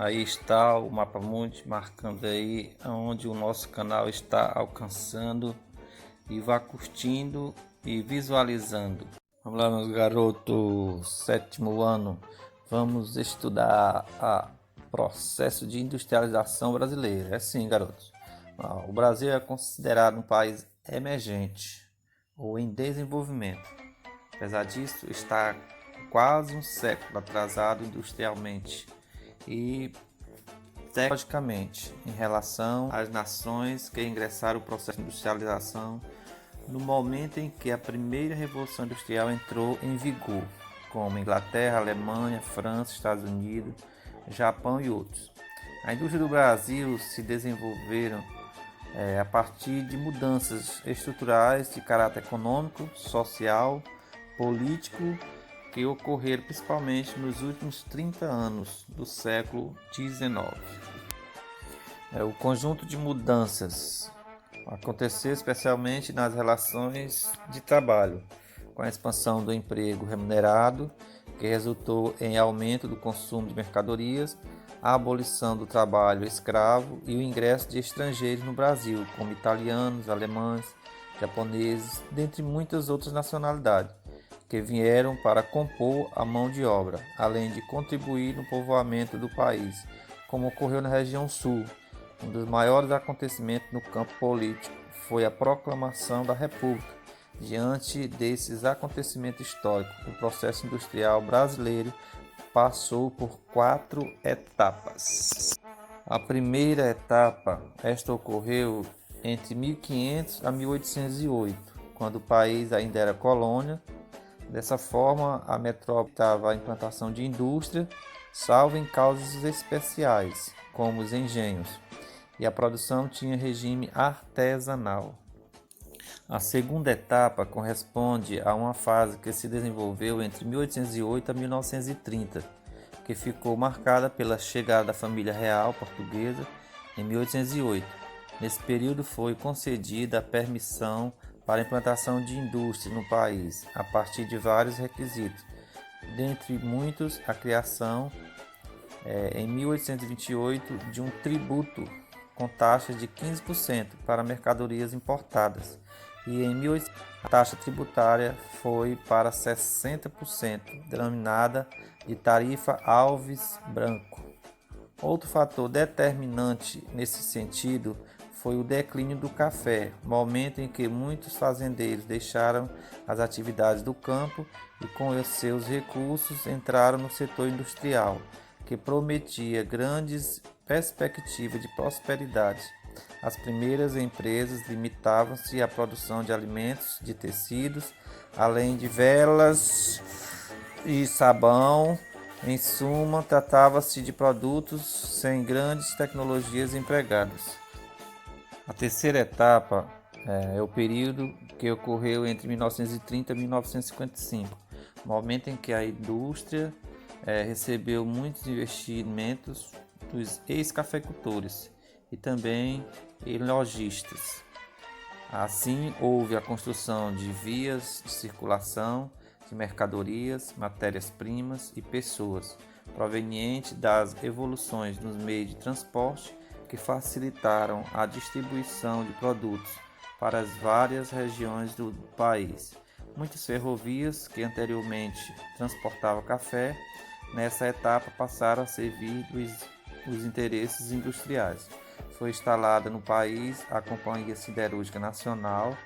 Aí está o mapa mundi marcando aí onde o nosso canal está alcançando, e vá curtindo e visualizando. Vamos lá, meus garotos, sétimo ano, vamos estudar o processo de industrialização brasileiro. É sim, garotos. O Brasil é considerado um país emergente ou em desenvolvimento. Apesar disso, está quase um século atrasado industrialmente e tecnologicamente em relação às nações que ingressaram no processo de industrialização no momento em que a primeira revolução industrial entrou em vigor, como Inglaterra, Alemanha, França, Estados Unidos, Japão e outros. A indústria do Brasil se desenvolveram a partir de mudanças estruturais de caráter econômico, social, político que ocorreram principalmente nos últimos 30 anos do século XIX. O conjunto de mudanças aconteceu especialmente nas relações de trabalho, com a expansão do emprego remunerado, que resultou em aumento do consumo de mercadorias, a abolição do trabalho escravo e o ingresso de estrangeiros no Brasil, como italianos, alemães, japoneses, dentre muitas outras nacionalidades, que vieram para compor a mão de obra, além de contribuir no povoamento do país, como ocorreu na região sul. Um dos maiores acontecimentos no campo político foi a proclamação da República. Diante desses acontecimentos históricos, o processo industrial brasileiro passou por 4 etapas. A primeira etapa, esta ocorreu entre 1500 a 1808, quando o país ainda era colônia. Dessa forma, a metrópole estava a implantação de indústria, salvo em causas especiais, como os engenhos, e a produção tinha regime artesanal. A segunda etapa corresponde a uma fase que se desenvolveu entre 1808 a 1930, que ficou marcada pela chegada da família real portuguesa em 1808. Nesse período foi concedida a permissão para a implantação de indústria no país, a partir de vários requisitos, dentre muitos a criação, em 1828, de um tributo com taxas de 15% para mercadorias importadas, e em 1800 a taxa tributária foi para 60%, denominada de tarifa Alves Branco. Outro fator determinante nesse sentido foi o declínio do café, momento em que muitos fazendeiros deixaram as atividades do campo e com os seus recursos entraram no setor industrial, que prometia grandes perspectivas de prosperidade. As primeiras empresas limitavam-se à produção de alimentos, de tecidos, além de velas e sabão. Em suma, tratava-se de produtos sem grandes tecnologias empregadas. A terceira etapa é o período que ocorreu entre 1930 e 1955, momento em que a indústria recebeu muitos investimentos dos ex-cafeicultores e também lojistas. Assim, houve a construção de vias de circulação de mercadorias, matérias-primas e pessoas, proveniente das evoluções nos meios de transporte que facilitaram a distribuição de produtos para as várias regiões do país. Muitas ferrovias que anteriormente transportavam café, nessa etapa passaram a servir os interesses industriais. Foi instalada no país a Companhia Siderúrgica Nacional,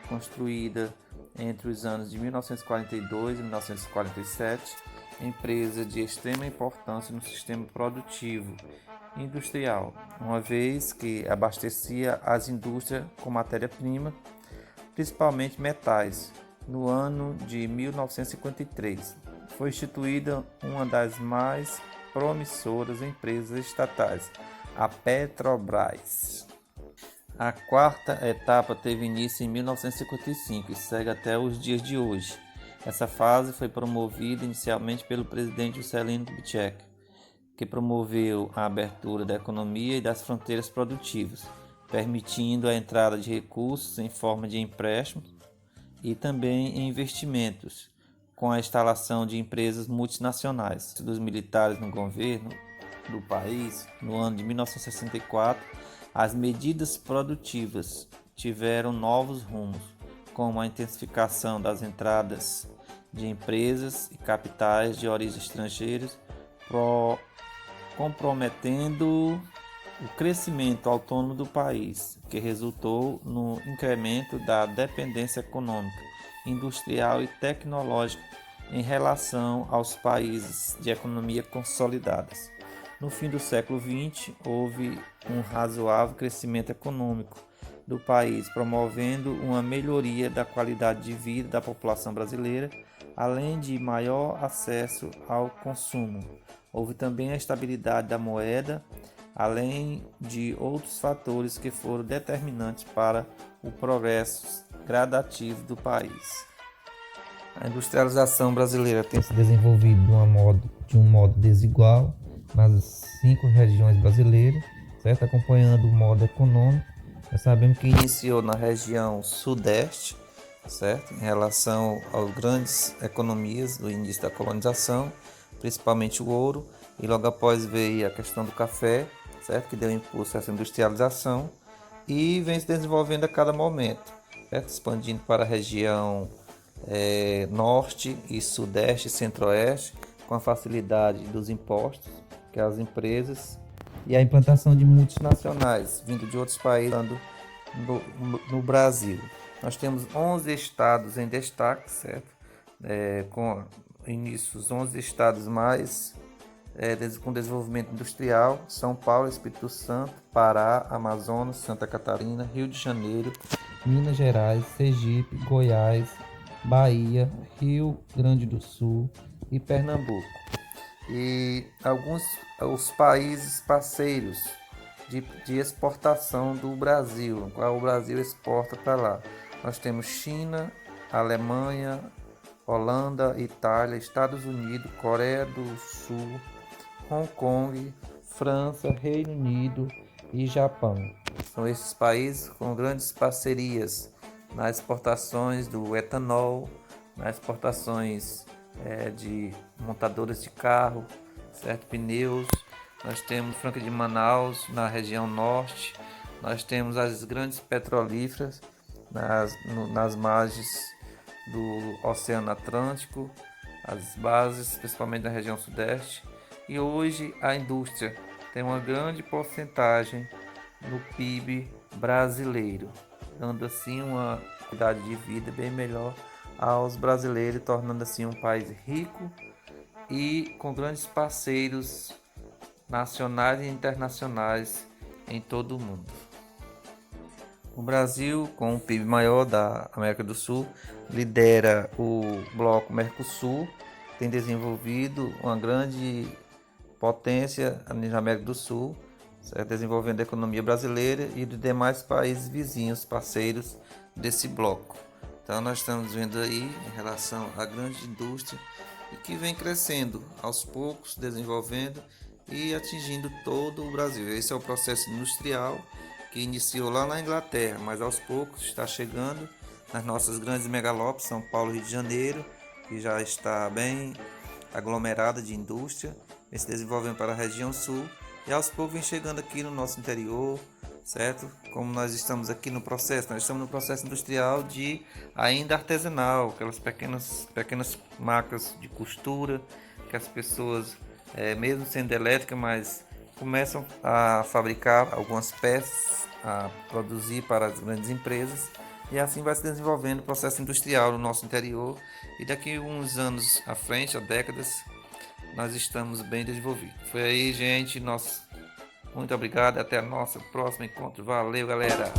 construída entre os anos de 1942 e 1947, empresa de extrema importância no sistema produtivo industrial, uma vez que abastecia as indústrias com matéria-prima, principalmente metais. No ano de 1953, foi instituída uma das mais promissoras empresas estatais, a Petrobras. A quarta etapa teve início em 1955 e segue até os dias de hoje. Essa fase foi promovida inicialmente pelo presidente Juscelino Kubitschek, que promoveu a abertura da economia e das fronteiras produtivas, permitindo a entrada de recursos em forma de empréstimos e também em investimentos, com a instalação de empresas multinacionais. Dos militares no governo, do país, no ano de 1964, as medidas produtivas tiveram novos rumos, como a intensificação das entradas de empresas e capitais de origem estrangeiras, comprometendo o crescimento autônomo do país, que resultou no incremento da dependência econômica, industrial e tecnológica em relação aos países de economia consolidadas. No fim do século XX, houve um razoável crescimento econômico do país, promovendo uma melhoria da qualidade de vida da população brasileira, além de maior acesso ao consumo. Houve também a estabilidade da moeda, além de outros fatores que foram determinantes para o progresso gradativo do país. A industrialização brasileira tem se desenvolvido de um modo desigual nas 5 regiões brasileiras, certo? Acompanhando o modo econômico. Nós sabemos que iniciou na região sudeste, certo? Em relação às grandes economias do início da colonização, principalmente o ouro, e logo após veio a questão do café, certo? Que deu impulso a essa industrialização e vem se desenvolvendo a cada momento, certo? Expandindo para a região norte e sudeste e centro-oeste, com a facilidade dos impostos que as empresas e a implantação de multinacionais vindo de outros países no Brasil. Nós temos 11 estados em destaque, certo? Com início, os 11 estados mais com desenvolvimento industrial: São Paulo, Espírito Santo, Pará, Amazonas, Santa Catarina, Rio de Janeiro, Minas Gerais, Sergipe, Goiás, Bahia, Rio Grande do Sul e Pernambuco. E alguns os países parceiros de exportação do Brasil, qual o Brasil exporta para lá. Nós temos China, Alemanha, Holanda, Itália, Estados Unidos, Coreia do Sul, Hong Kong, França, Reino Unido e Japão. São esses países com grandes parcerias nas exportações do etanol, nas exportações de montadoras de carro, certo? Pneus. Nós temos Franca de Manaus na região norte. Nós temos as grandes petrolíferas nas margens do Oceano Atlântico, as bases, principalmente na região sudeste. E hoje a indústria tem uma grande porcentagem no PIB brasileiro, dando assim uma qualidade de vida bem melhor aos brasileiros, tornando assim um país rico e com grandes parceiros nacionais e internacionais em todo o mundo. O Brasil, com o PIB maior da América do Sul, lidera o bloco Mercosul, tem desenvolvido uma grande potência na América do Sul, certo? Desenvolvendo a economia brasileira e dos demais países vizinhos, parceiros desse bloco. Então nós estamos vendo aí em relação à grande indústria e que vem crescendo aos poucos, desenvolvendo e atingindo todo o Brasil. Esse é o processo industrial que iniciou lá na Inglaterra, mas aos poucos está chegando nas nossas grandes megalópolis, São Paulo e Rio de Janeiro, que já está bem aglomerada de indústria, vem se desenvolvendo para a região sul e aos poucos vem chegando aqui no nosso interior, certo? Como nós estamos aqui no processo, nós estamos no processo industrial de ainda artesanal, aquelas pequenas máquinas de costura que as pessoas, mesmo sendo elétrica, mas começam a fabricar algumas peças, a produzir para as grandes empresas, e assim vai se desenvolvendo o processo industrial no nosso interior, e daqui uns anos à frente, há décadas, nós estamos bem desenvolvidos. Foi aí, gente, muito obrigado, até o nosso próximo encontro. Valeu, galera!